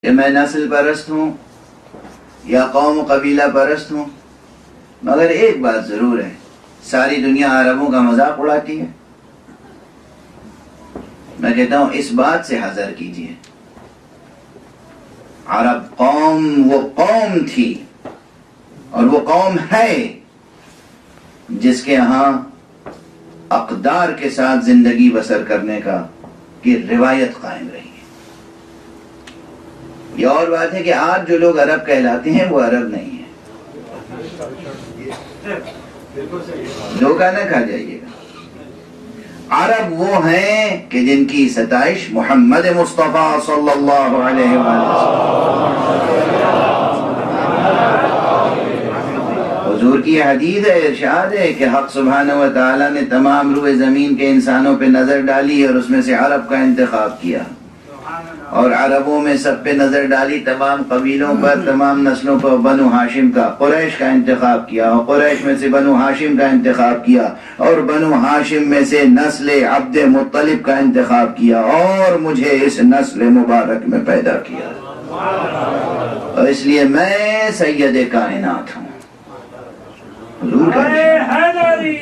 کہ میں نسل پرست ہوں یا قوم و قبیلہ پرست ہوں، مگر ایک بات ضرور ہے، ساری دنیا عربوں کا مذاق اڑاتی ہے۔ میں کہتا ہوں اس بات سے حذر کیجیے، عرب قوم وہ قوم تھی اور وہ قوم ہے جس کے ہاں اقدار کے ساتھ زندگی بسر کرنے کی روایت قائم رہی ہے۔ یہ اور بات ہے کہ آج جو لوگ عرب کہلاتے ہیں وہ عرب نہیں ہیں، دھوکہ نہ کھا جائیے گا۔ عرب وہ ہیں کہ جن کی ستائش محمد مصطفیٰ صلی اللہ علیہ وسلم، حضور کی حدیث ہے، ارشاد ہے کہ حق سبحانہ و تعالیٰ نے تمام روئے زمین کے انسانوں پہ نظر ڈالی اور اس میں سے عرب کا انتخاب کیا، اور عربوں میں سب پہ نظر ڈالی، تمام قبیلوں پر، تمام نسلوں پر بنو ہاشم کا، قریش کا انتخاب کیا، اور قریش میں سے بنو ہاشم کا انتخاب کیا، اور بنو ہاشم میں سے نسل عبد مطلب کا انتخاب کیا، اور مجھے اس نسل مبارک میں پیدا کیا، اور اس لیے میں سید کائنات ہوں۔ حضور کا حیدری